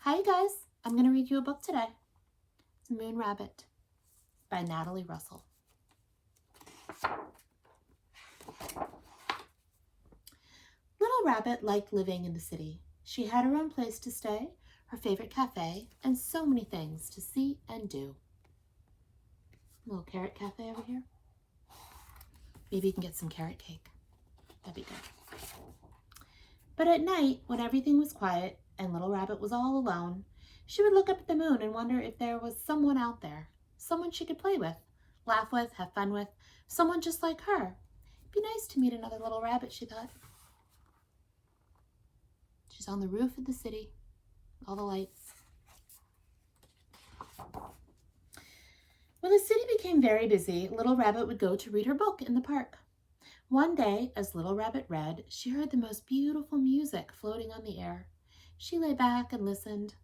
Hi you guys, I'm going to read you a book today. It's Moon Rabbit by Natalie Russell. Little Rabbit liked living in the city. She had her own place to stay, her favorite cafe, and so many things to see and do. Little carrot cafe over here. Maybe you can get some carrot cake. That'd be good. But at night, when everything was quiet and Little Rabbit was all alone, she would look up at the moon and wonder if there was someone out there, someone she could play with, laugh with, have fun with, someone just like her. It'd be nice to meet another little rabbit, she thought. She's on the roof of the city, all the lights. When the city became very busy, Little Rabbit would go to read her book in the park. One day, as Little Rabbit read, she heard the most beautiful music floating on the air. She lay back and listened.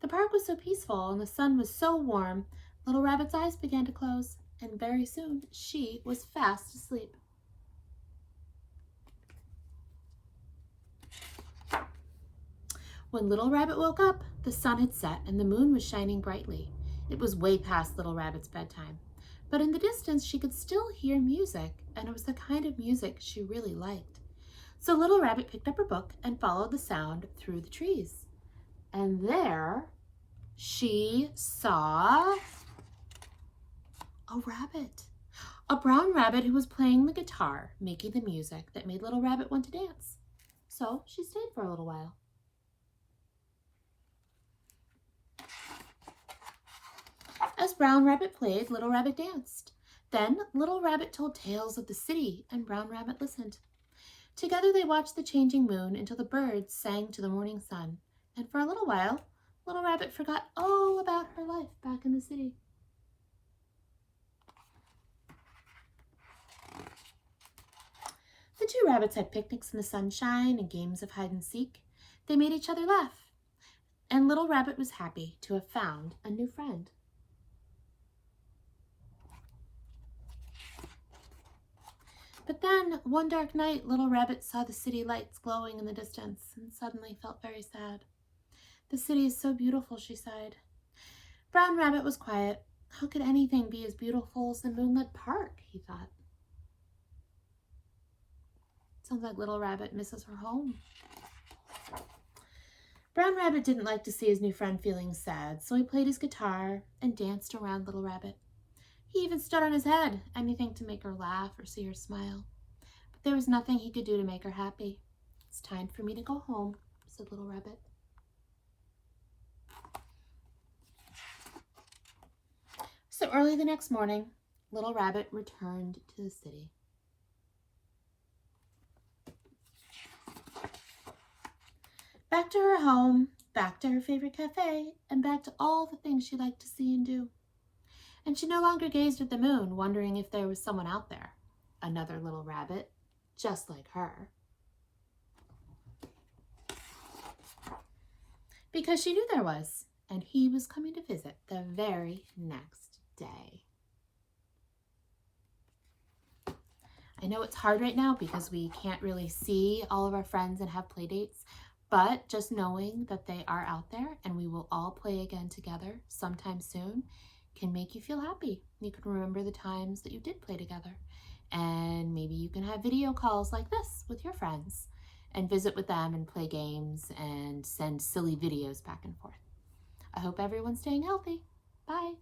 The park was so peaceful and the sun was so warm, Little Rabbit's eyes began to close, and very soon she was fast asleep. When Little Rabbit woke up, the sun had set and the moon was shining brightly. It was way past Little Rabbit's bedtime, but in the distance she could still hear music, and it was the kind of music she really liked. So Little Rabbit picked up her book and followed the sound through the trees. And there she saw a rabbit. A brown rabbit who was playing the guitar, making the music that made Little Rabbit want to dance. So she stayed for a little while. As Brown Rabbit played, Little Rabbit danced. Then Little Rabbit told tales of the city, and Brown Rabbit listened. Together they watched the changing moon until the birds sang to the morning sun, and for a little while, Little Rabbit forgot all about her life back in the city. The two rabbits had picnics in the sunshine and games of hide and seek. They made each other laugh, and Little Rabbit was happy to have found a new friend. But then, one dark night, Little Rabbit saw the city lights glowing in the distance and suddenly felt very sad. The city is so beautiful, she sighed. Brown Rabbit was quiet. How could anything be as beautiful as the moonlit park, he thought. Sounds like Little Rabbit misses her home. Brown Rabbit didn't like to see his new friend feeling sad, so he played his guitar and danced around Little Rabbit. He even stood on his head, anything to make her laugh or see her smile. But there was nothing he could do to make her happy. It's time for me to go home, said Little Rabbit. So early the next morning, Little Rabbit returned to the city. Back to her home, back to her favorite cafe, and back to all the things she liked to see and do. And she no longer gazed at the moon, wondering if there was someone out there, another little rabbit, just like her. Because she knew there was, and he was coming to visit the very next day. I know it's hard right now because we can't really see all of our friends and have play dates, but just knowing that they are out there and we will all play again together sometime soon can make you feel happy. You can remember the times that you did play together. And maybe you can have video calls like this with your friends and visit with them and play games and send silly videos back and forth. I hope everyone's staying healthy. Bye.